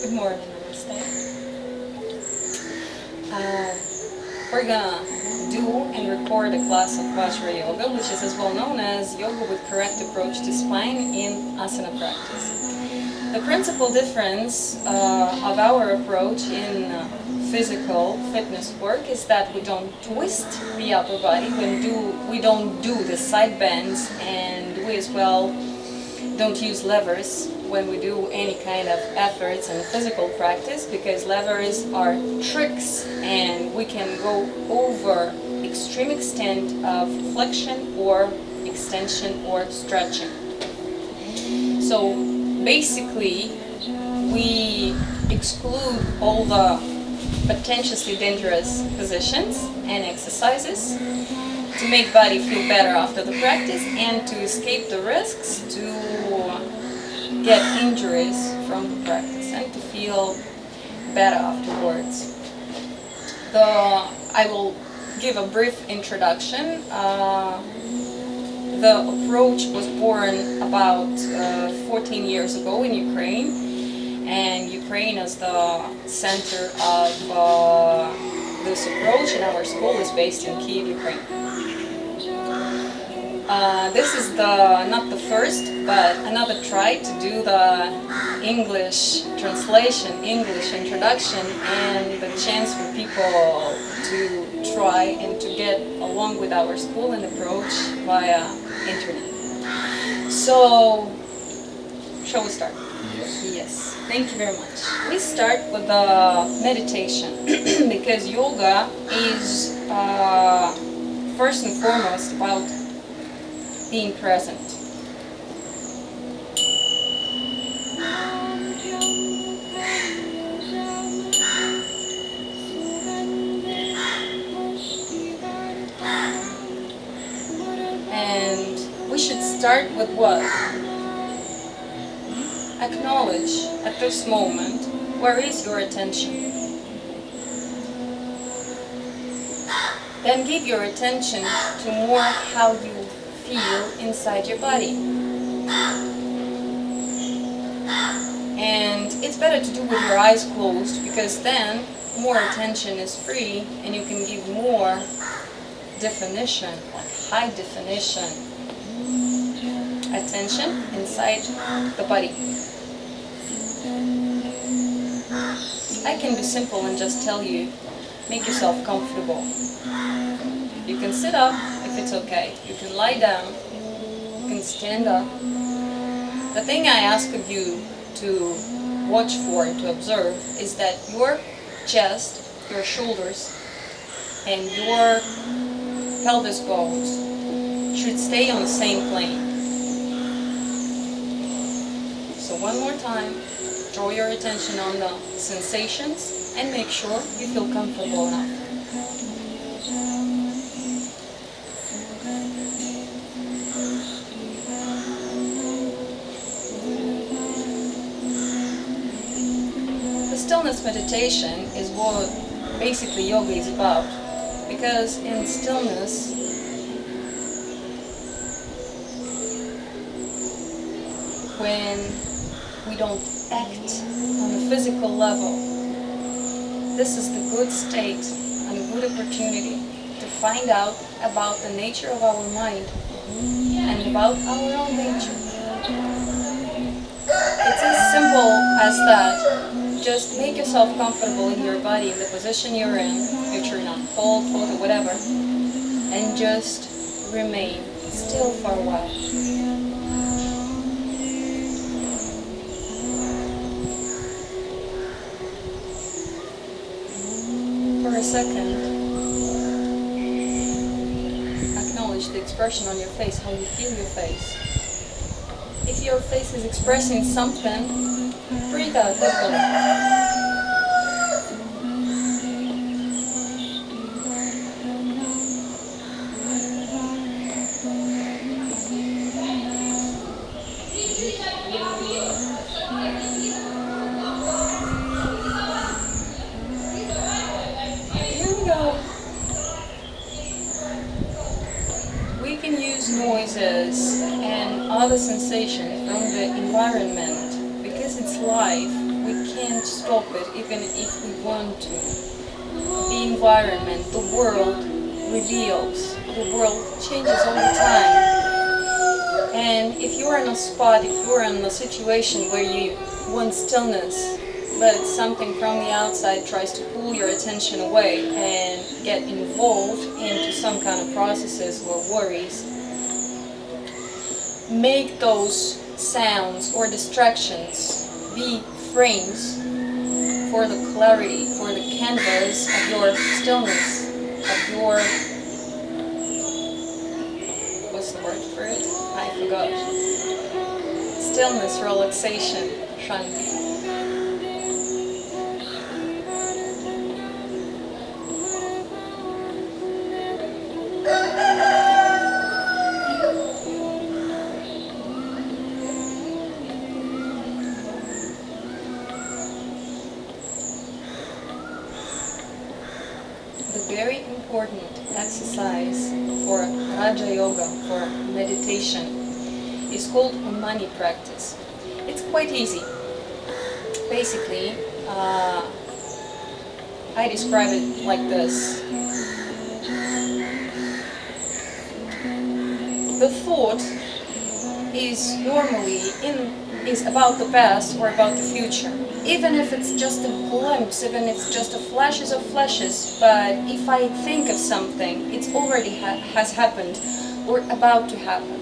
Good morning, Namaste. We're gonna do and record a class of Vajra Yoga, which is as well known as yoga with correct approach to spine in asana practice. The principal difference of our approach in physical fitness work is that we don't twist the upper body, we don't do the side bends, and we as well don't use levers when we do any kind of efforts in physical practice, because levers are tricks and we can go over extreme extent of flexion or extension or stretching. So basically we exclude all the potentially dangerous positions and exercises to make body feel better after the practice and to escape the risks to get injuries from the practice and to feel better afterwards. I will give a brief introduction. The approach was born about 14 years ago in Ukraine, and Ukraine is the center of this approach, and our school is based in Kyiv, Ukraine. This is not the first, but another try to do the English translation, English introduction, and the chance for people to try and to get along with our school and approach via internet. So, shall we start? Yes. Thank you very much. We start with the meditation because yoga is first and foremost about being present. And we should start with what? Acknowledge at this moment, where is your attention? Then give your attention to more how you feel inside your body. And it's better to do with your eyes closed, because then more attention is free and you can give more definition, like high definition attention inside the body. I can be simple and just tell you, make yourself comfortable. You can sit up if it's okay. You can lie down. You can stand up. The thing I ask of you to watch for and to observe is that your chest, your shoulders, and your pelvis bones should stay on the same plane. So one more time, draw your attention on the sensations and make sure you feel comfortable enough. The stillness meditation is what basically yoga is about, because in stillness when we don't act on the physical level, this is the good state and a good opportunity to find out about the nature of our mind and about our own nature. It's as simple as that. Just make yourself comfortable in your body, in the position you're in, if you're not cold, hot, or whatever, and just remain still for a while. For a second, acknowledge the expression on your face, how you feel your face. If your face is expressing something, breathe out deeply. Here we go. We can use noises and other sensations from the environment because it's live. We can't stop it even if we want to. The environment, the world reveals, the world changes all the time. And if you're in a spot, if you're in a situation where you want stillness, but something from the outside tries to pull your attention away and get involved into some kind of processes or worries, make those sounds or distractions be frames for the clarity, for the canvas of your stillness, of your, what's the word for it? I forgot. Stillness, relaxation, shanti. The very important exercise for Raja Yoga, for meditation, is called Mani practice. It's quite easy. Basically, I describe it like this. The thought is normally is about the past or about the future. Even if it's just a glimpse, even if it's just a flashes of flashes, but if I think of something, it's already has happened or about to happen.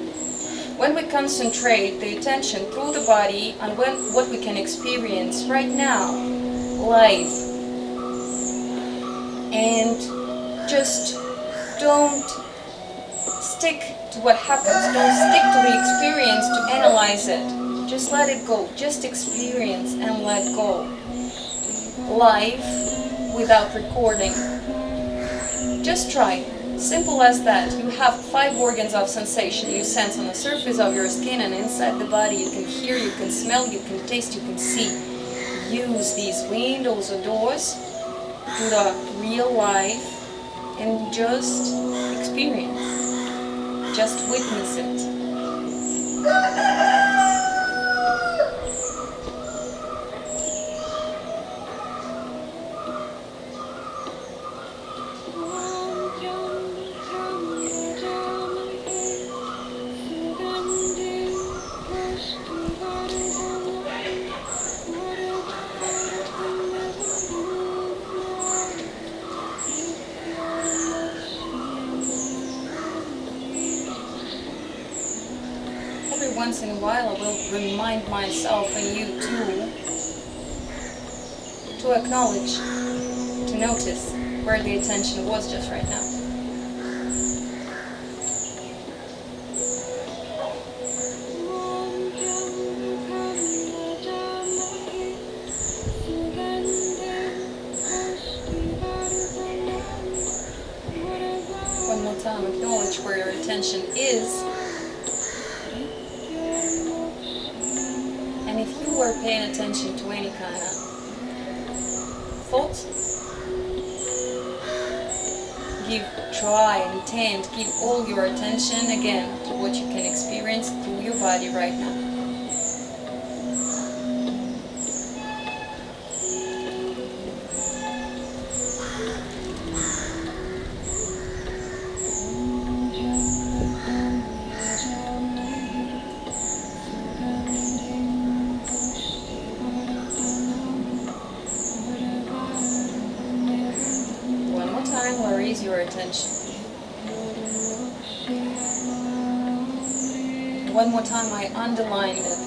When we concentrate the attention through the body on what we can experience right now, live, and just don't stick to what happens, don't stick to the experience to analyze it. Just let it go, just experience and let go. Live, without recording. Just try. Simple as that. You have 5 organs of sensation. You sense on the surface of your skin and inside the body. You can hear, you can smell, you can taste, you can see. Use these windows or doors to the real life and just experience. Just witness it. Once in a while I will remind myself and you too to acknowledge, to notice where the attention was just right now. One more time, acknowledge where your attention is. And if you were paying attention to any kind of thoughts, try, intend, give all your attention again to what you can experience through your body right now. Where is your attention? One more time, I underline that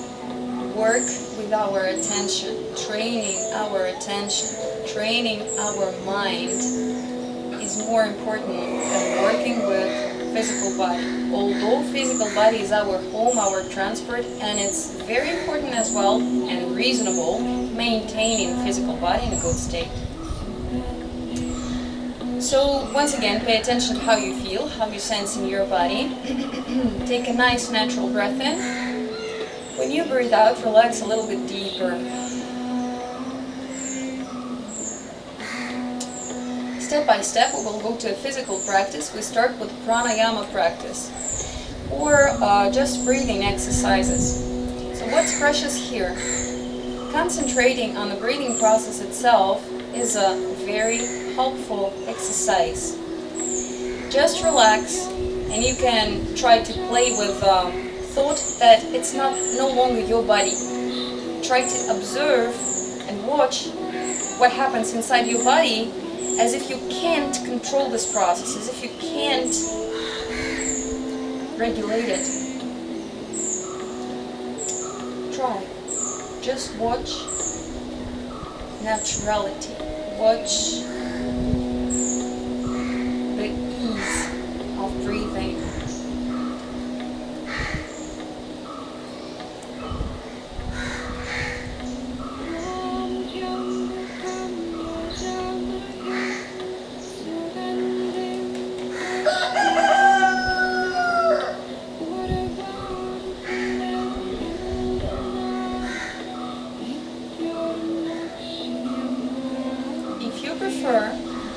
work with our attention, training our attention, training our mind is more important than working with physical body. Although physical body is our home, our transport, and it's very important as well and reasonable maintaining physical body in a good state. So once again, pay attention to how you feel, how you sense in your body. Take a nice natural breath in. When you breathe out, relax a little bit deeper. Step by step, we will go to a physical practice. We start with pranayama practice, or just breathing exercises. So what's precious here? concentrating on the breathing process itself is a very helpful exercise. Just relax, and you can try to play with thought that it's no longer your body. Try to observe and watch what happens inside your body, as if you can't control this process, as if you can't regulate it. Try. Just watch naturality. Watch the ease of breathing.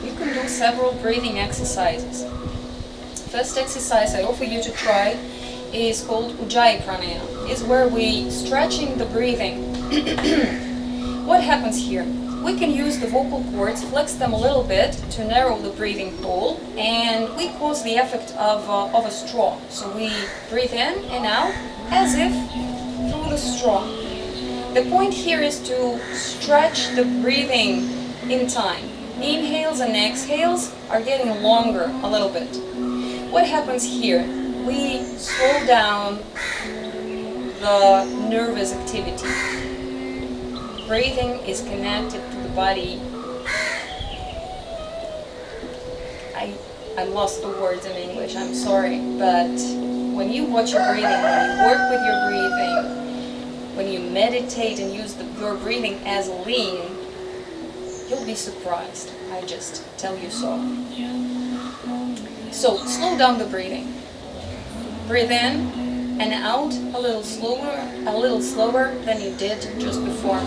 You can do several breathing exercises. First exercise I offer you to try is called Ujjayi Pranayama. It's where we stretching the breathing. What happens here? We can use the vocal cords, flex them a little bit to narrow the breathing hole, and we cause the effect of a straw. So we breathe in and out as if through the straw. The point here is to stretch the breathing in time. Inhales and exhales are getting longer a little bit. What happens here? We slow down the nervous activity. Breathing is connected to the body. I lost the words in English, I'm sorry, but when you watch your breathing, when you work with your breathing, when you meditate and use your breathing as a lean, you'll be surprised. I just tell you so. So slow down the breathing. Breathe in and out a little slower than you did just before.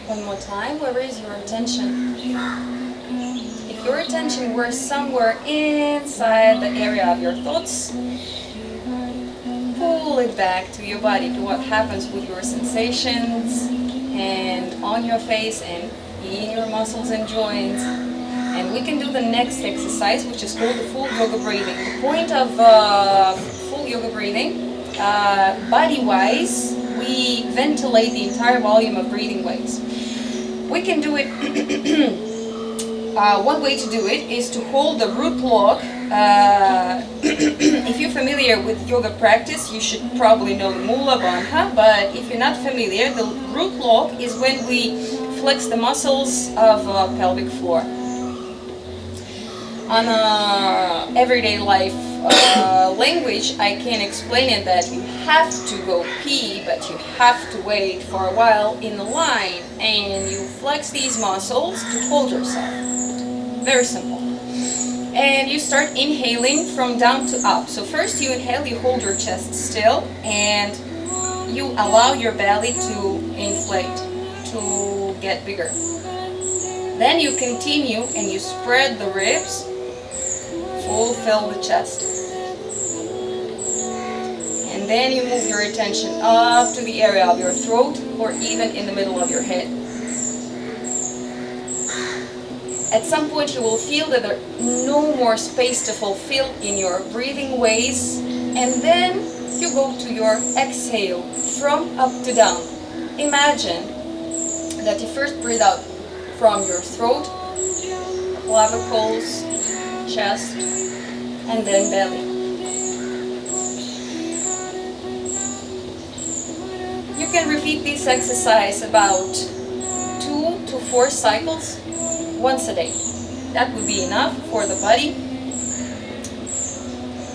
One more time, where is your attention? If your attention were somewhere inside the area of your thoughts, pull it back to your body, to what happens with your sensations and on your face and in your muscles and joints. And we can do the next exercise, which is called the full yoga breathing. The point of full yoga breathing, body-wise, we ventilate the entire volume of breathing ways. We can do it, one way to do it is to hold the root lock. If you're familiar with yoga practice, you should probably know the Mula Bandha, but if you're not familiar, the root lock is when we flex the muscles of pelvic floor. On everyday life language, I can explain it that you have to go pee, but you have to wait for a while in the line, and you flex these muscles to hold yourself. Very simple. And you start inhaling from down to up. So first you inhale, you hold your chest still, and you allow your belly to inflate, to get bigger. Then you continue and you spread the ribs, fulfill the chest. And then you move your attention up to the area of your throat or even in the middle of your head. At some point you will feel that there is no more space to fulfill in your breathing ways, and then you go to your exhale from up to down. Imagine that you first breathe out from your throat, clavicles, chest, and then belly. You can repeat this exercise about 2 to 4 cycles once a day. That would be enough for the body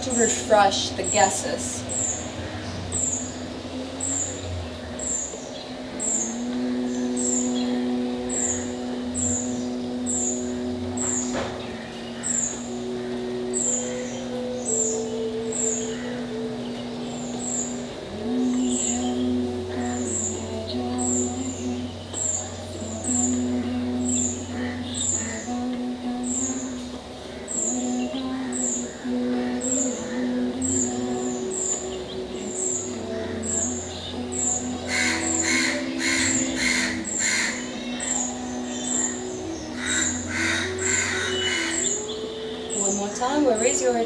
to refresh the gases.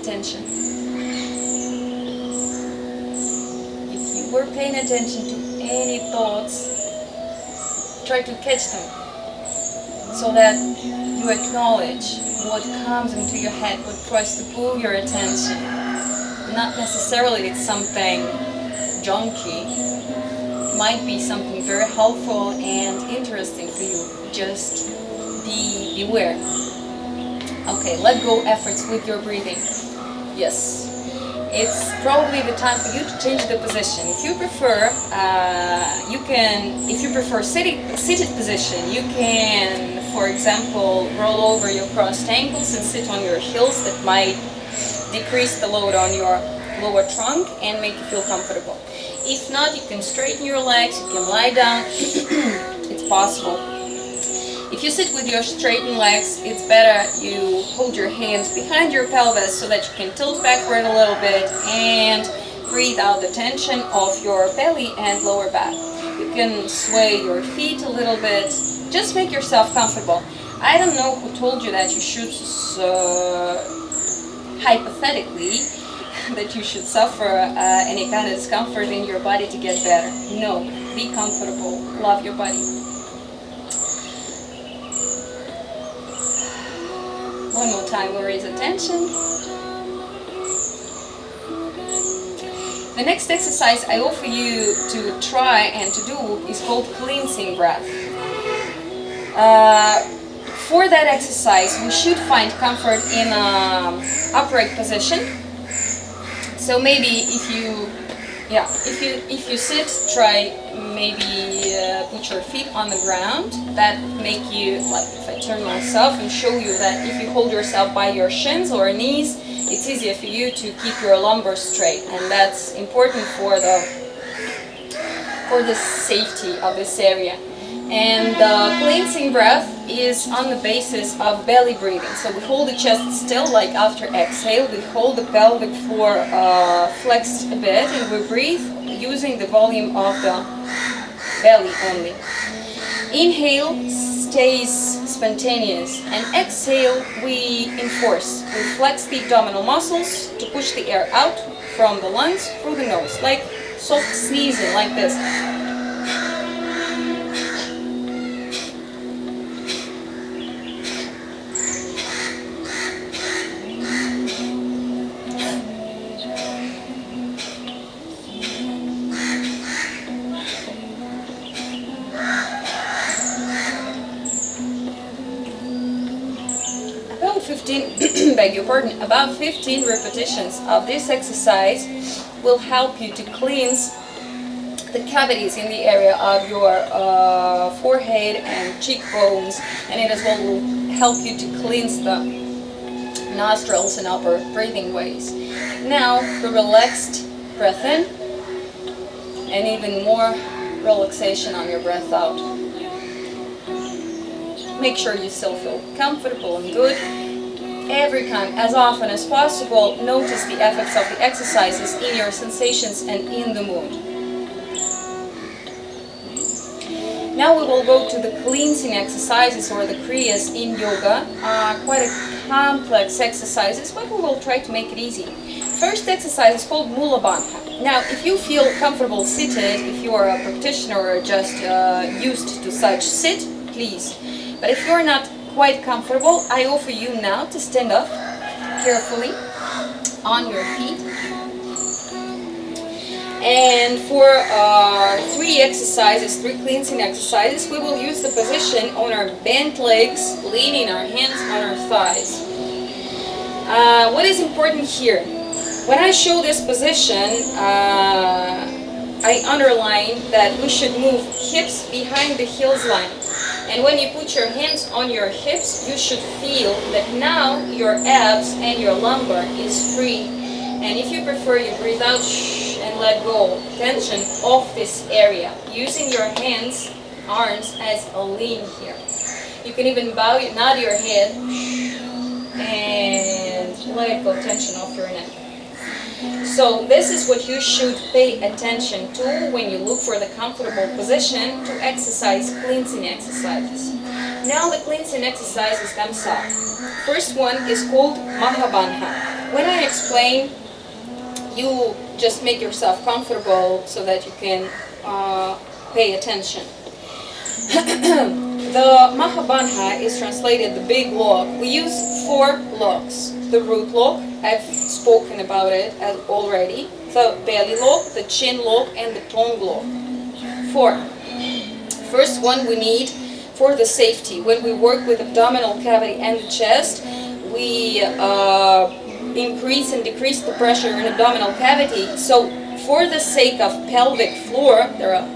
attention. If you were paying attention to any thoughts, try to catch them so that you acknowledge what comes into your head, what tries to pull your attention. Not necessarily it's something junky. It might be something very helpful and interesting for you. Just be aware. Okay, let go efforts with your breathing. Yes. It's probably the time for you to change the position. If you prefer, if you prefer seated position, you can, for example, roll over your crossed ankles and sit on your heels. That might decrease the load on your lower trunk and make you feel comfortable. If not, you can straighten your legs, you can lie down. It's possible. If you sit with your straightened legs, it's better you hold your hands behind your pelvis so that you can tilt backward a little bit and breathe out the tension of your belly and lower back. You can sway your feet a little bit. Just make yourself comfortable. I don't know who told you that you should, hypothetically, that you should suffer any kind of discomfort in your body to get better. No, be comfortable. Love your body. One more time, we'll raise attention. The next exercise I offer you to try and to do is called cleansing breath. For that exercise, we should find comfort in an upright position. So maybe if you sit, try maybe put your feet on the ground. That make you, like if I turn myself and show you that if you hold yourself by your shins or knees, it's easier for you to keep your lumbar straight, and that's important for the safety of this area. And the cleansing breath is on the basis of belly breathing. So we hold the chest still, like after exhale, we hold the pelvic floor flexed a bit, and we breathe using the volume of the belly only. Inhale stays spontaneous, and exhale we enforce. We flex the abdominal muscles to push the air out from the lungs through the nose, like soft sneezing, like this. About 15 repetitions of this exercise will help you to cleanse the cavities in the area of your forehead and cheekbones, and it as well will help you to cleanse the nostrils and upper breathing ways. Now, the relaxed breath in, and even more relaxation on your breath out. Make sure you still feel comfortable and good. Every time, as often as possible, notice the effects of the exercises in your sensations and in the mood. Now we will go to the cleansing exercises, or the kriyas in yoga. Quite a complex exercises, but we will try to make it easy. First exercise is called Mula Bandha. Now, if you feel comfortable seated, if you are a practitioner or just used to such sit, please. But if you are not quite comfortable, I offer you now to stand up carefully on your feet. And for three cleansing exercises, we will use the position on our bent legs, leaning our hands on our thighs. What is important here? When I show this position, I underline that we should move hips behind the heels line. And when you put your hands on your hips, you should feel that now your abs and your lumbar is free. And if you prefer, you breathe out and let go tension off this area, using your hands, arms as a lean here. You can even nod your head and let go tension off your neck. So this is what you should pay attention to when you look for the comfortable position to exercise cleansing exercises. Now the cleansing exercises themselves. First one is called Mahabandha. when I explain, you just make yourself comfortable so that you can pay attention. The Mahabandha is translated the big log. We use 4 logs. The root log, I've spoken about it already. The belly log, the chin log, and the tongue log. 4. First one we need for the safety. When we work with abdominal cavity and the chest, we increase and decrease the pressure in abdominal cavity. So for the sake of pelvic floor, there are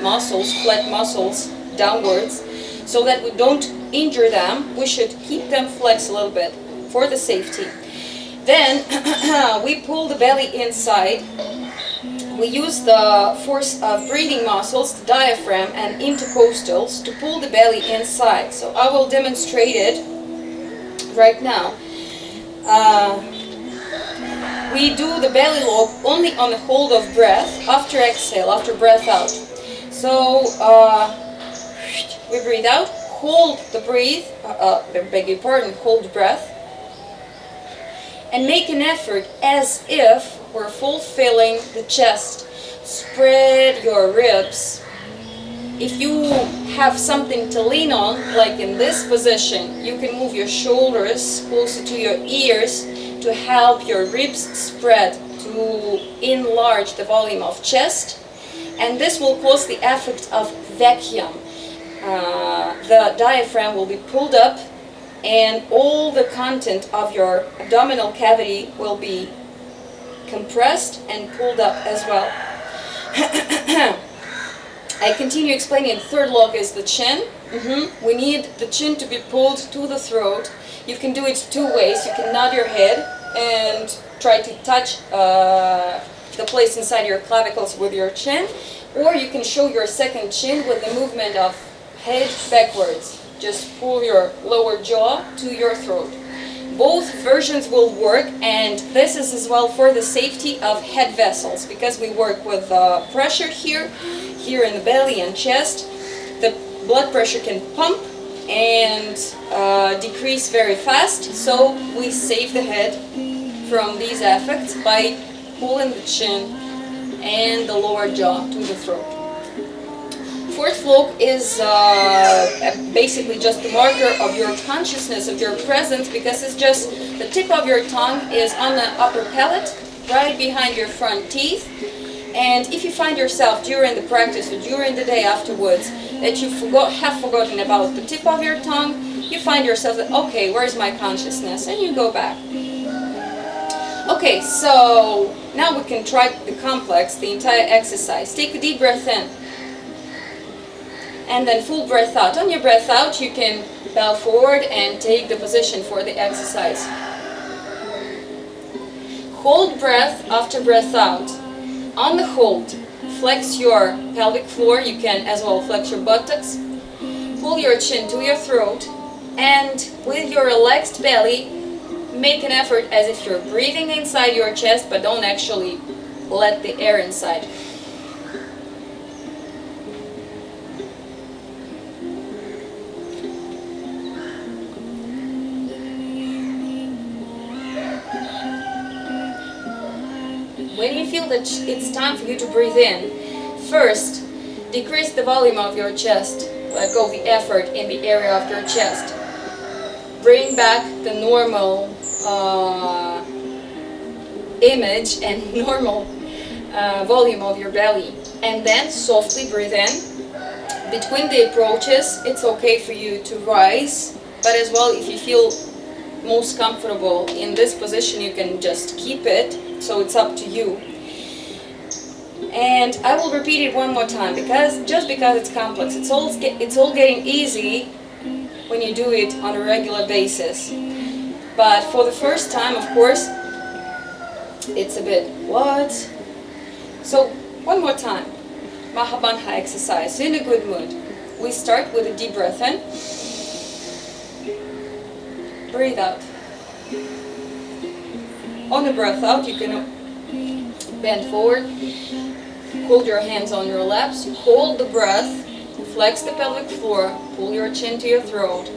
muscles, flat muscles downwards, so that we don't injure them, we should keep them flexed a little bit for the safety. Then we pull the belly inside. We use the force of breathing muscles, the diaphragm and intercostals, to pull the belly inside. So I will demonstrate it right now. We do the belly log only on the hold of breath, after exhale, after breath out. So we breathe out, hold the breath, beg your pardon, hold breath, and make an effort as if we're fulfilling the chest. Spread your ribs. If you have something to lean on, like in this position, you can move your shoulders closer to your ears to help your ribs spread, to enlarge the volume of chest, and this will cause the effect of vacuum. The diaphragm will be pulled up and all the content of your abdominal cavity will be compressed and pulled up as well. I continue explaining. The third log is the chin. We need the chin to be pulled to the throat. You can do it 2 ways. You can nod your head and try to touch the place inside your clavicles with your chin, or you can show your second chin with the movement of head backwards. Just pull your lower jaw to your throat. Both versions will work, and this is as well for the safety of head vessels, because we work with pressure here in the belly and chest. The blood pressure can pump and decrease very fast, so we save the head from these effects by pulling the chin and the lower jaw to the throat. Fourth log is basically just the marker of your consciousness, of your presence, because it's just the tip of your tongue is on the upper palate, right behind your front teeth. And if you find yourself during the practice or during the day afterwards that you have forgotten about the tip of your tongue, you find yourself that, okay, where's my consciousness? And you go back. Okay, so now we can try the complex, the entire exercise. Take a deep breath in. And then full breath out. On your breath out, you can bow forward and take the position for the exercise. Hold breath after breath out. On the hold, flex your pelvic floor. You can as well flex your buttocks. Pull your chin to your throat. And with your relaxed belly, make an effort as if you're breathing inside your chest, but don't actually let the air inside. When you feel that it's time for you to breathe in, first, decrease the volume of your chest. Let go the effort in the area of your chest. Bring back the normal image and normal volume of your belly. And then softly breathe in. Between the approaches, it's okay for you to rise, but as well, if you feel most comfortable in this position, you can just keep it. So it's up to you. And I will repeat it one more time, because it's complex, it's all getting easy when you do it on a regular basis. But for the first time, of course, it's a bit what? So one more time. Mahabandha exercise in a good mood. We start with a deep breath in. Breathe out. On the breath out, you can bend forward, hold your hands on your laps, hold the breath, flex the pelvic floor, pull your chin to your throat,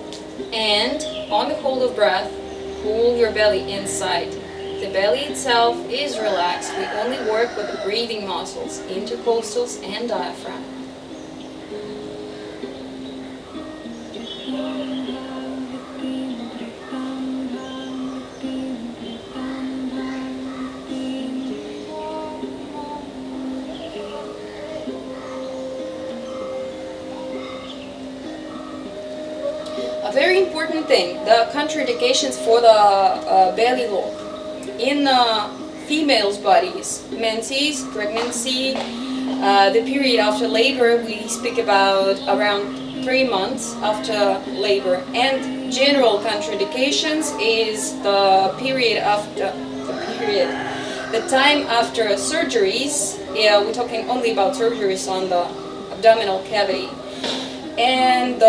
and on the hold of breath, pull your belly inside. The belly itself is relaxed. We only work with the breathing muscles, intercostals and diaphragm. A very important thing, the contraindications for the belly lock. In females' bodies, menses, pregnancy, the period after labor, we speak about around 3 months after labor. And general contraindications is the period after the time after surgeries. Yeah, we're talking only about surgeries on the abdominal cavity. And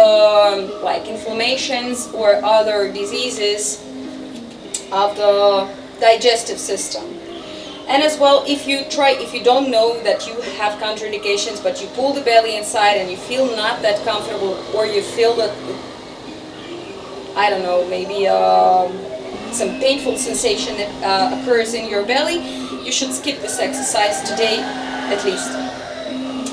like inflammations or other diseases of the digestive system. And as well, if you don't know that you have contraindications, but you pull the belly inside and you feel not that comfortable, or you feel that, I don't know, maybe some painful sensation that occurs in your belly, you should skip this exercise today at least.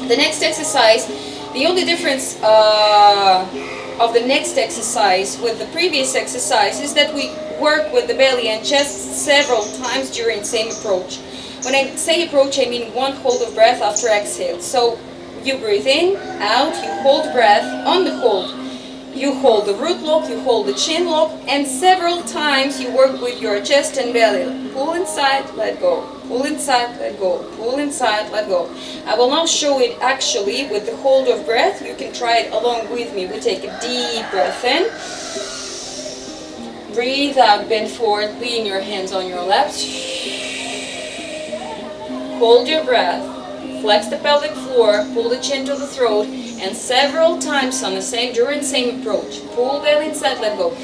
The next exercise, the only difference of the next exercise with the previous exercise is that we work with the belly and chest several times during the same approach. When I say approach, I mean one hold of breath after exhale. So you breathe in, out, you hold breath. On the hold, you hold the root lock, you hold the chin lock, and several times you work with your chest and belly. Pull inside, let go. Pull inside, let go. Pull inside, let go. I will now show it actually with the hold of breath. You can try it along with me. We take a deep breath in. Breathe out, bend forward, lean your hands on your laps. Hold your breath. Flex the pelvic floor, pull the chin to the throat, and several times on during the same approach. Pull belly inside, let go.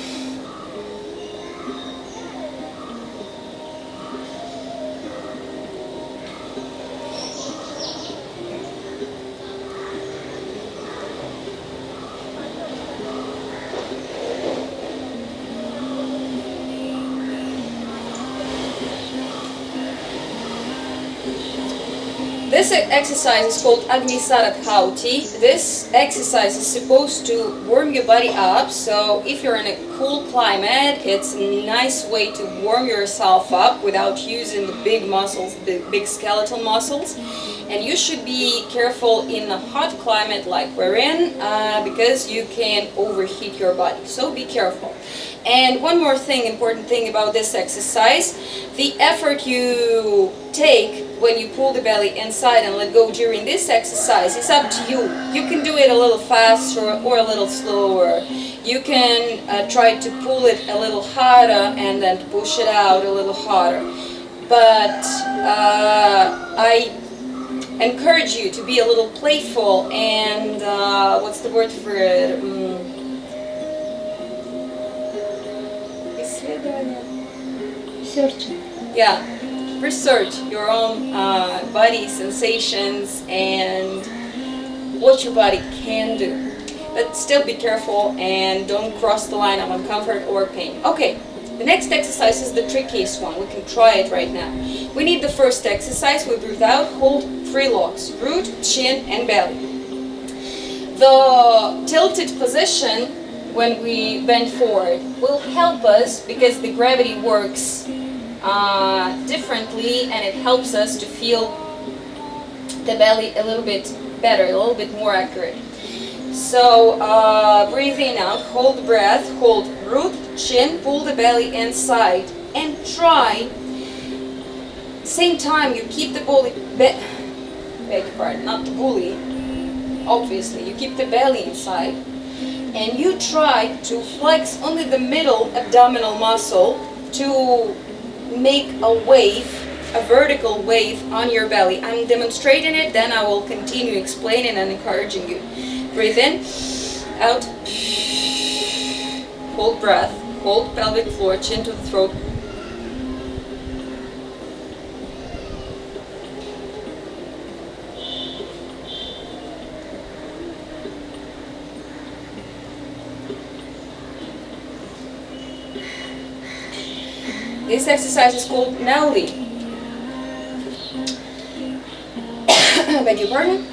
This exercise is called Agni Saradhauti. This exercise is supposed to warm your body up, so if you're in a cool climate, it's a nice way to warm yourself up without using the big muscles, the big skeletal muscles. And you should be careful in a hot climate like we're in, because you can overheat your body, so be careful. And one more thing, important thing about this exercise, the effort you take when you pull the belly inside and let go during this exercise is up to you. You can do it a little faster or a little slower. You can try to pull it a little harder and then push it out a little harder. But I encourage you to be a little playful and, what's the word for it? Searching. Yeah, research your own body sensations and what your body can do. But still be careful and don't cross the line of uncomfort or pain. Okay, the next exercise is the trickiest one. We can try it right now. We need the first exercise. We breathe out, hold 3 locks, root, chin, and belly. The tilted position when we bend forward will help us because the gravity works differently, and it helps us to feel the belly a little bit better, a little bit more accurate. So breathe in, out, hold breath, hold root, chin, pull the belly inside, and try. Same time you keep the belly, beg your pardon, not the bully, obviously, you keep the belly inside, and you try to flex only the middle abdominal muscle to make a wave, a vertical wave on your belly. I'm demonstrating it, then I will continue explaining and encouraging you. Breathe in, out, hold breath, hold pelvic floor, chin to the throat. This exercise is called Nauli. Beg your pardon?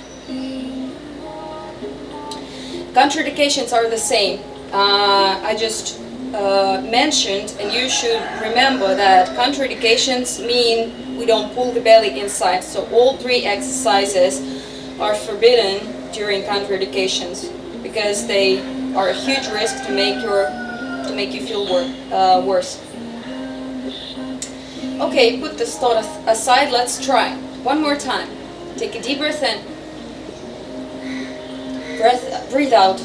Contraindications are the same. I just mentioned, and you should remember that contraindications mean we don't pull the belly inside. So all 3 exercises are forbidden during contraindications because they are a huge risk to make you feel worse. Okay, put this thought aside. Let's try one more time. Take a deep breath in. Breathe out.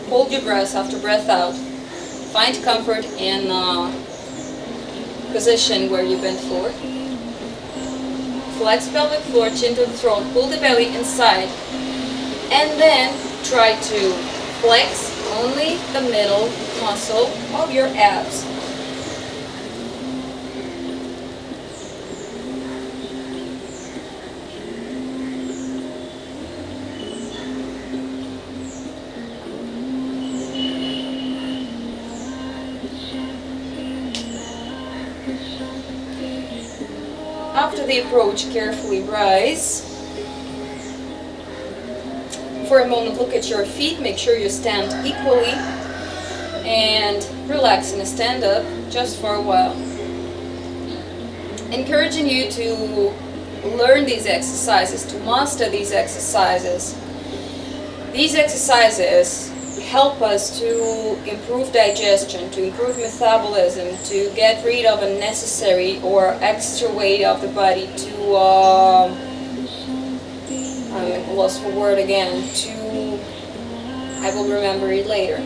Hold your breath after breath out. Find comfort in position where you bend forward. Flex pelvic floor, chin to the throat. Pull the belly inside. And then try to flex only the middle muscle of your abs. After the approach, carefully rise. For a moment, look at your feet. Make sure you stand equally. And relax in a stand-up just for a while. Encouraging you to learn these exercises, to master these exercises. These exercises help us to improve digestion, to improve metabolism, to get rid of unnecessary or extra weight of the body, to I'm lost for word again, I will remember it later.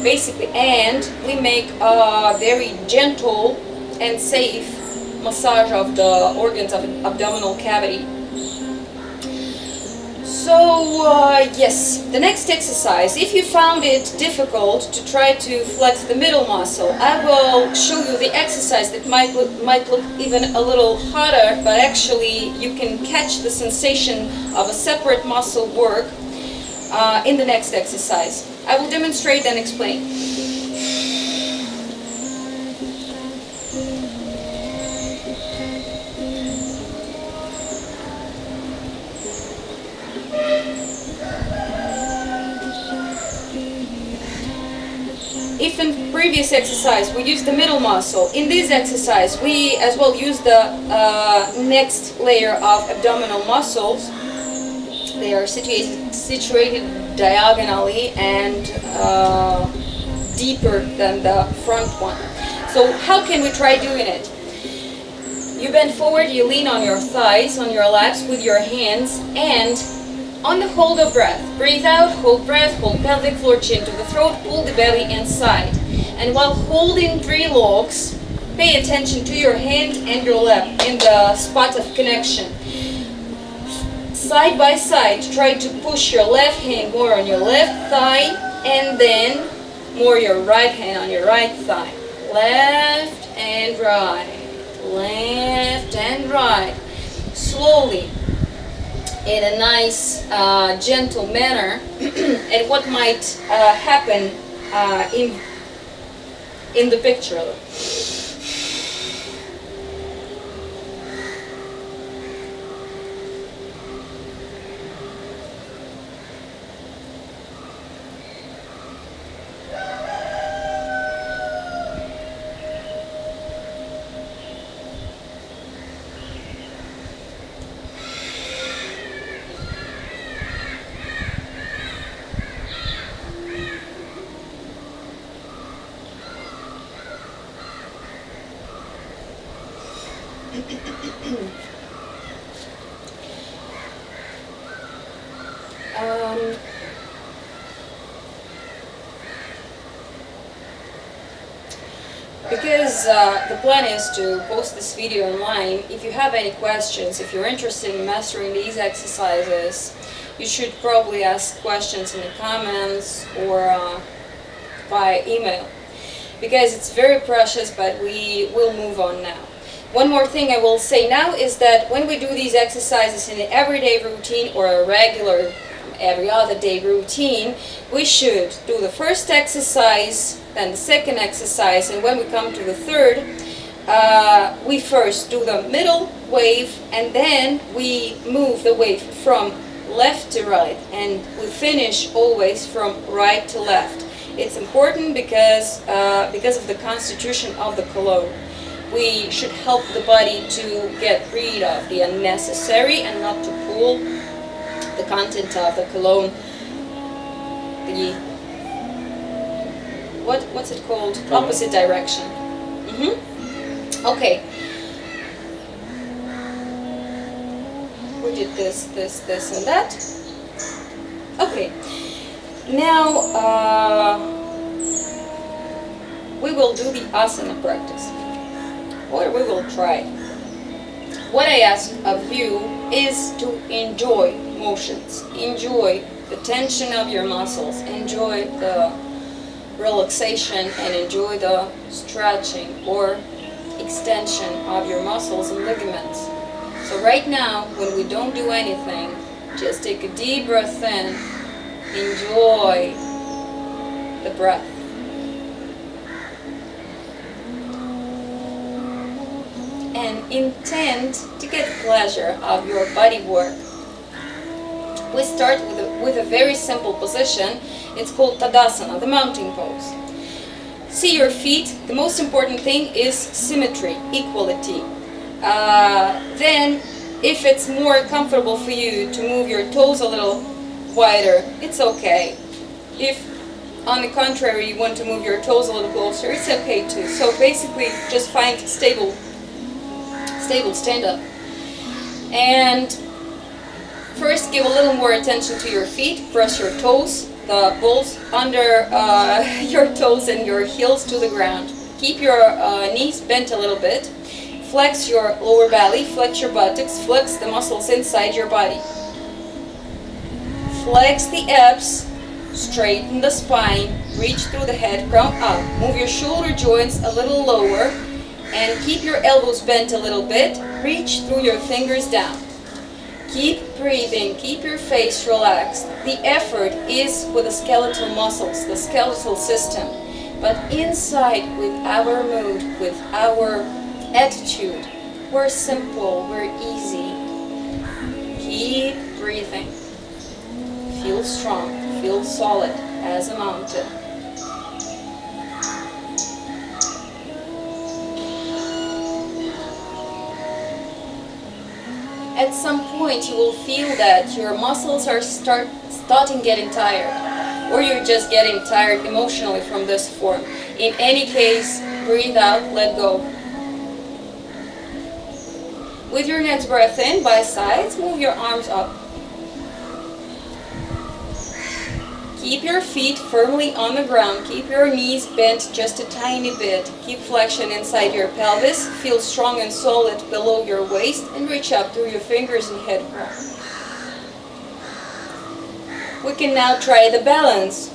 Basically, and we make a very gentle and safe massage of the organs of the abdominal cavity. So, yes, the next exercise, if you found it difficult to try to flex the middle muscle, I will show you the exercise that might look even a little harder, but actually you can catch the sensation of a separate muscle work in the next exercise. I will demonstrate and explain. If in previous exercise we used the middle muscle, in this exercise we as well use the next layer of abdominal muscles. They are situated diagonally and deeper than the front one. So how can we try doing it? You bend forward, you lean on your thighs, on your laps with your hands, and on the hold of breath, breathe out, hold breath, hold pelvic floor, chin to the throat, pull the belly inside. And while holding 3 logs, pay attention to your hand and your lap in the spot of connection. Side by side, try to push your left hand more on your left thigh, and then more your right hand on your right thigh. Left and right, left and right. Slowly, in a nice, gentle manner, and what might happen in the picture. Because the plan is to post this video online, if you have any questions, if you're interested in mastering these exercises, you should probably ask questions in the comments or by email, because it's very precious, but we will move on now. One more thing I will say now is that when we do these exercises in an everyday routine or a regular every other day routine, we should do the first exercise then the second exercise, and when we come to the third, we first do the middle wave, and then we move the wave from left to right, and we finish always from right to left. It's important because of the constitution of the cologne. We should help the body to get rid of the unnecessary and not to pull the content of the cologne, the what's it called? Opposite direction. Okay. We did this, and that. Okay. Now we will do the asana practice, or we will try. What I ask of you is to enjoy motions, enjoy the tension of your muscles, enjoy the relaxation, and enjoy the stretching or extension of your muscles and ligaments. So right now, when we don't do anything, just take a deep breath in, enjoy the breath. And intend to get pleasure of your body work. We start with a very simple position. It's called Tadasana, the mountain pose. See your feet. The most important thing is symmetry, equality. Then, if it's more comfortable for you to move your toes a little wider, it's okay. If, on the contrary, you want to move your toes a little closer, it's okay too. So basically, just find stable stand-up. And first, give a little more attention to your feet. Press your toes, the balls under your toes and your heels to the ground. Keep your knees bent a little bit. Flex your lower belly, flex your buttocks, flex the muscles inside your body. Flex the abs, straighten the spine, reach through the head, crown up. Move your shoulder joints a little lower and keep your elbows bent a little bit. Reach through your fingers down. Keep breathing, keep your face relaxed. The effort is with the skeletal muscles, the skeletal system. But inside, with our mood, with our attitude, we're simple, we're easy. Keep breathing. Feel strong, feel solid as a mountain. At some point you will feel that your muscles are starting getting tired, or you're just getting tired emotionally from this form. In any case, breathe out, let go. With your next breath in, by sides, move your arms up. Keep your feet firmly on the ground. Keep your knees bent just a tiny bit. Keep flexion inside your pelvis. Feel strong and solid below your waist and reach up through your fingers and head roll. We can now try the balance.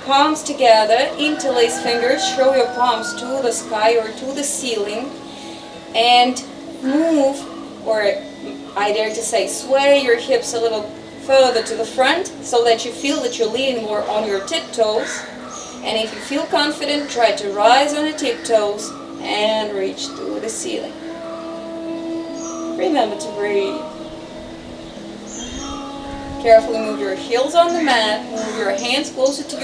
Palms together, interlace fingers, show your palms to the sky or to the ceiling, and move, or I dare to say sway your hips a little further to the front so that you feel that you're leaning more on your tiptoes. And if you feel confident, try to rise on the tiptoes and reach through the ceiling. Remember to breathe. Carefully move your heels on the mat, move your hands closer to your